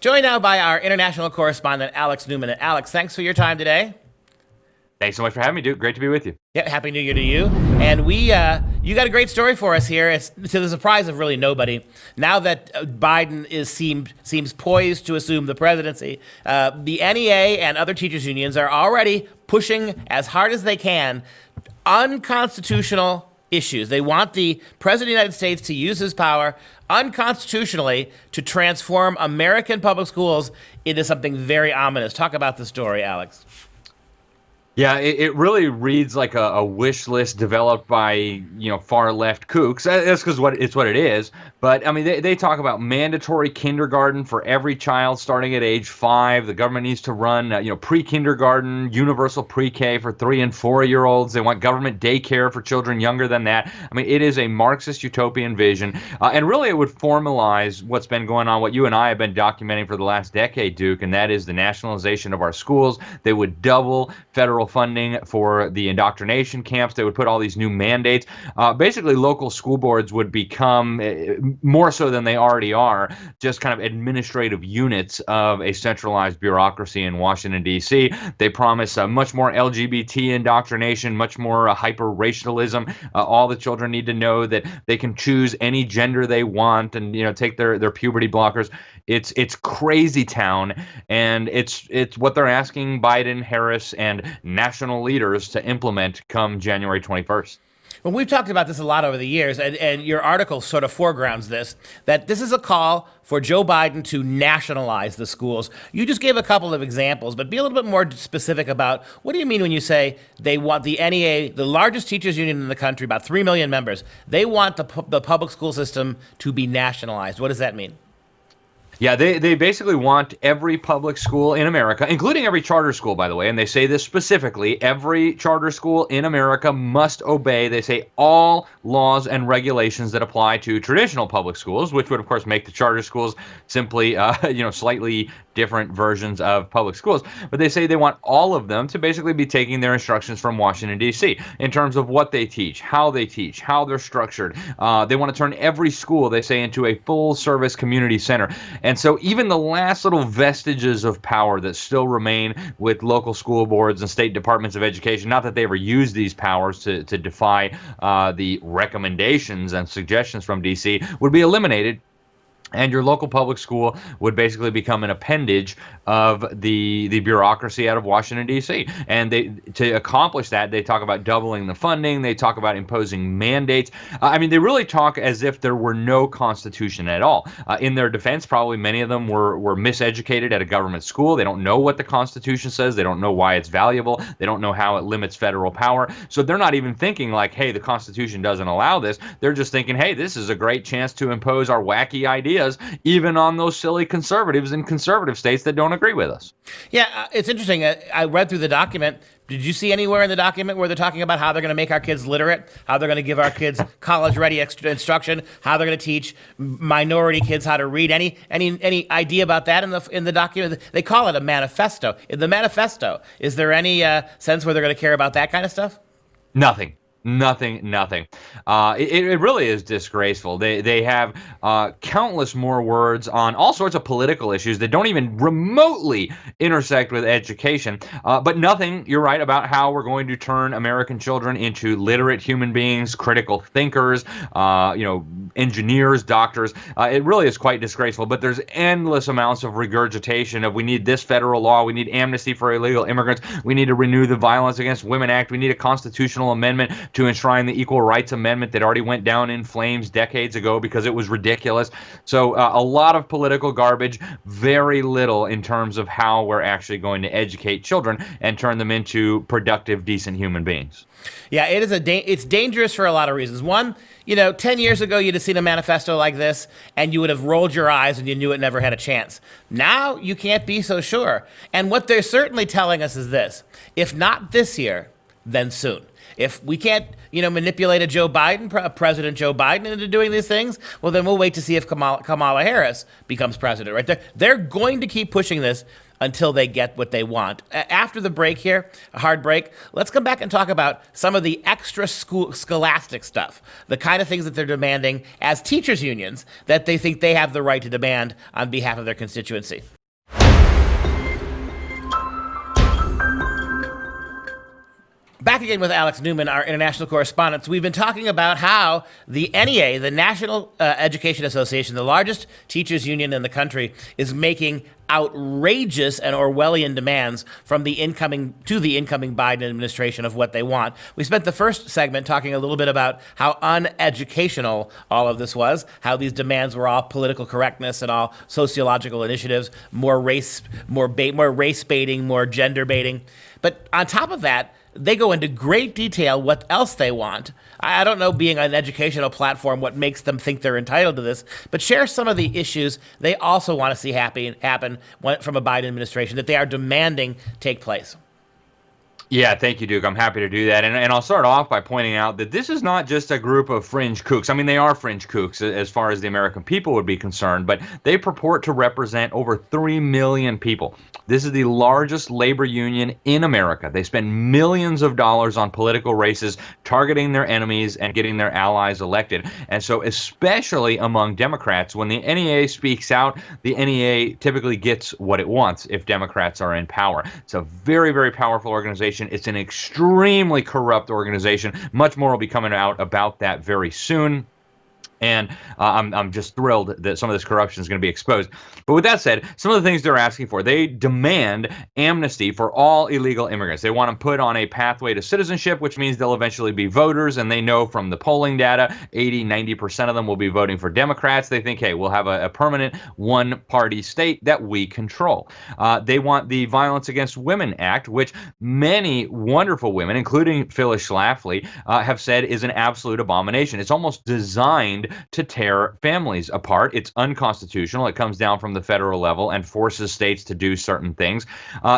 Joined now by our international correspondent, Alex Newman. And Alex, thanks for your time today. Thanks so much for having me, Duke. Great to be with you. Yeah, Happy New Year to you. And you got a great story for us here. It's to the surprise of really nobody. Now that Biden seems poised to assume the presidency, the NEA and other teachers' unions are already pushing as hard as they can unconstitutional issues. They want the president of the United States to use his power unconstitutionally to transform American public schools into something very ominous. Talk about the story, Alex. Yeah, it really reads like a wish list developed by, far left kooks. That's because it's what it is. But I mean, they talk about mandatory kindergarten for every child starting at age 5. The government needs to run, pre-kindergarten, universal pre-K for 3 and 4-year-olds. They want government daycare for children younger than that. I mean, it is a Marxist utopian vision. And really, it would formalize what's been going on, what you and I have been documenting for the last decade, Duke, and that is the nationalization of our schools. They would double federal funding for the indoctrination camps. They would put all these new mandates. Basically, local school boards would become, more so than they already are, just kind of administrative units of a centralized bureaucracy in Washington, D.C. They promise much more LGBT indoctrination, much more hyper-racialism. All the children need to know that they can choose any gender they want and, take their puberty blockers. It's crazy town, and it's what they're asking Biden, Harris, and national leaders to implement come January 21st. Well, we've talked about this a lot over the years, and your article sort of foregrounds this, that this is a call for Joe Biden to nationalize the schools. You just gave a couple of examples, but be a little bit more specific about what do you mean when you say they want the NEA, the largest teachers union in the country, about 3 million members, they want the public school system to be nationalized. What does that mean? Yeah, they basically want every public school in America, including every charter school, by the way, and they say this specifically, every charter school in America must obey, they say, all laws and regulations that apply to traditional public schools, which would, of course, make the charter schools simply, slightly different versions of public schools. But they say they want all of them to basically be taking their instructions from Washington, D.C. in terms of what they teach, how they're structured. They want to turn every school, they say, into a full-service community center. And so even the last little vestiges of power that still remain with local school boards and state departments of education, not that they ever use these powers to defy the recommendations and suggestions from D.C., would be eliminated. And your local public school would basically become an appendage of the bureaucracy out of Washington, D.C. And to accomplish that, they talk about doubling the funding. They talk about imposing mandates. They really talk as if there were no Constitution at all. In their defense, probably many of them were miseducated at a government school. They don't know what the Constitution says. They don't know why it's valuable. They don't know how it limits federal power. So they're not even thinking like, hey, the Constitution doesn't allow this. They're just thinking, hey, this is a great chance to impose our wacky ideas even on those silly conservatives in conservative states that don't agree with us. Yeah, it's interesting. I read through the document. Did you see anywhere in the document where they're talking about how they're going to make our kids literate, how they're going to give our kids college-ready instruction, how they're going to teach minority kids how to read? Any idea about that in the document? They call it a manifesto. In the manifesto, is there any sense where they're going to care about that kind of stuff? Nothing. It really is disgraceful. They have countless more words on all sorts of political issues that don't even remotely intersect with education, but nothing, you're right, about how we're going to turn American children into literate human beings, critical thinkers, engineers, doctors. It really is quite disgraceful, but there's endless amounts of regurgitation of we need this federal law, we need amnesty for illegal immigrants, we need to renew the Violence Against Women Act, we need a constitutional amendment to enshrine the Equal Rights Amendment that already went down in flames decades ago because it was ridiculous. So a lot of political garbage, very little in terms of how we're actually going to educate children and turn them into productive, decent human beings. Yeah, it's dangerous for a lot of reasons. One, 10 years ago, you'd have seen a manifesto like this, and you would have rolled your eyes and you knew it never had a chance. Now, you can't be so sure. And what they're certainly telling us is this: if not this year, then soon. If we can't, manipulate President Joe Biden into doing these things, well, then we'll wait to see if Kamala Harris becomes president, right? They're going to keep pushing this until they get what they want. After the break here, a hard break, let's come back and talk about some of the extra scholastic stuff, the kind of things that they're demanding as teachers' unions that they think they have the right to demand on behalf of their constituency. Back again with Alex Newman, our international correspondent. So we've been talking about how the NEA, the National Education Association, the largest teachers union in the country, is making outrageous and Orwellian demands from the incoming Biden administration of what they want. We spent the first segment talking a little bit about how uneducational all of this was, how these demands were all political correctness and all sociological initiatives, more race baiting, more gender baiting. But on top of that, they go into great detail what else they want. I don't know, being an educational platform, what makes them think they're entitled to this, but share some of the issues they also want to see happen from a Biden administration that they are demanding take place. Yeah, thank you, Duke. I'm happy to do that. And I'll start off by pointing out that this is not just a group of fringe kooks. I mean, they are fringe kooks as far as the American people would be concerned, but they purport to represent over 3 million people. This is the largest labor union in America. They spend millions of dollars on political races, targeting their enemies and getting their allies elected. And so especially among Democrats, when the NEA speaks out, the NEA typically gets what it wants if Democrats are in power. It's a very, very powerful organization. It's an extremely corrupt organization. Much more will be coming out about that very soon. And I'm just thrilled that some of this corruption is going to be exposed. But with that said, some of the things they're asking for, they demand amnesty for all illegal immigrants. They want to put on a pathway to citizenship, which means they'll eventually be voters. And they know from the polling data, 80-90% of them will be voting for Democrats. They think, hey, we'll have a permanent one-party state that we control. They want the Violence Against Women Act, which many wonderful women, including Phyllis Schlafly, have said is an absolute abomination. It's almost designed to tear families apart. It's unconstitutional. It comes down from the federal level and forces states to do certain things.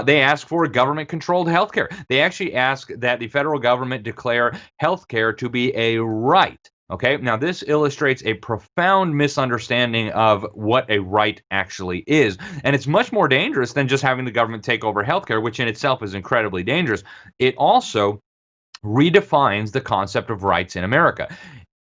They ask for government-controlled health care. They actually ask that the federal government declare health care to be a right. Okay, now this illustrates a profound misunderstanding of what a right actually is. And it's much more dangerous than just having the government take over healthcare, which in itself is incredibly dangerous. It also redefines the concept of rights in America.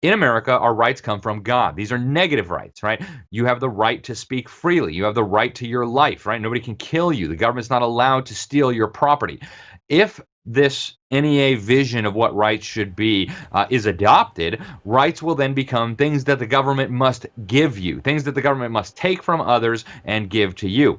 In America, our rights come from God. These are negative rights, right? You have the right to speak freely. You have the right to your life, right? Nobody can kill you. The government's not allowed to steal your property. If this NEA vision of what rights should be is adopted, rights will then become things that the government must give you, things that the government must take from others and give to you.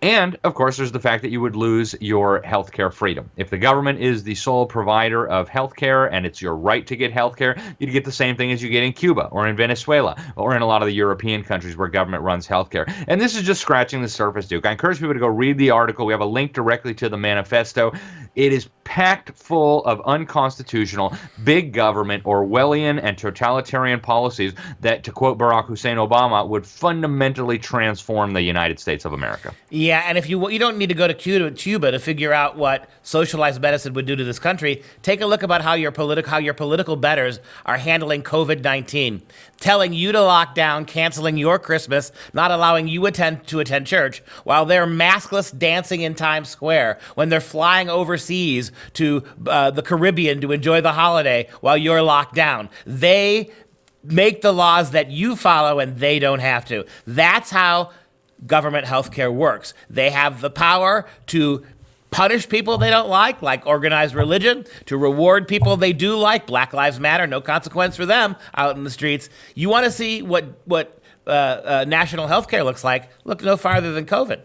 And, of course, there's the fact that you would lose your healthcare freedom. If the government is the sole provider of healthcare and it's your right to get healthcare, you'd get the same thing as you get in Cuba or in Venezuela or in a lot of the European countries where government runs healthcare. And this is just scratching the surface, Duke. I encourage people to go read the article. We have a link directly to the manifesto. It is packed full of unconstitutional, big government, Orwellian, and totalitarian policies that, to quote Barack Hussein Obama, would fundamentally transform the United States of America. Yeah, and if you don't need to go to Cuba to figure out what socialized medicine would do to this country, take a look about how your political betters are handling COVID-19, telling you to lock down, canceling your Christmas, not allowing you to attend church, while they're maskless dancing in Times Square, when they're flying overseas to the Caribbean to enjoy the holiday while you're locked down. They make the laws that you follow and they don't have to. That's how government healthcare works. They have the power to punish people they don't like organized religion, to reward people they do like, Black Lives Matter, no consequence for them out in the streets. You want to see what national healthcare looks like? Look no farther than COVID.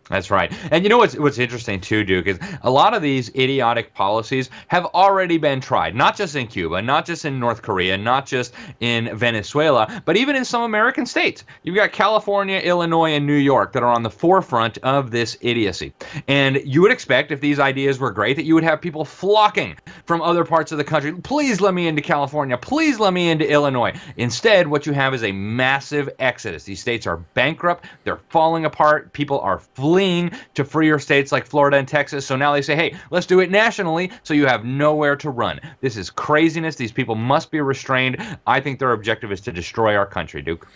That's right. And you know what's interesting too, Duke, is a lot of these idiotic policies have already been tried, not just in Cuba, not just in North Korea, not just in Venezuela, but even in some American states. You've got California, Illinois, and New York that are on the forefront of this idiocy. And you would expect, if these ideas were great, that you would have people flocking from other parts of the country. Please let me into California. Please let me into Illinois. Instead, what you have is a massive exodus. These states are bankrupt. They're falling apart. People are fleeing fleeing to freer states like Florida and Texas. So now they say, hey, let's do it nationally so you have nowhere to run. This is craziness. These people must be restrained. I think their objective is to destroy our country, Duke.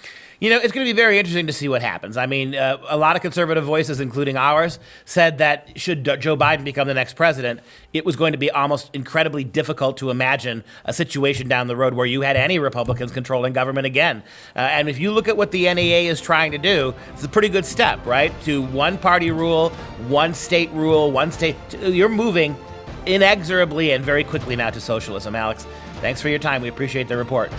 You know, it's going to be very interesting to see what happens. I mean, a lot of conservative voices, including ours, said that should Joe Biden become the next president, it was going to be almost incredibly difficult to imagine a situation down the road where you had any Republicans controlling government again. And if you look at what the NEA is trying to do, it's a pretty good step, right? To one party rule, one state rule, one state. You're moving inexorably and very quickly now to socialism. Alex, thanks for your time. We appreciate the report.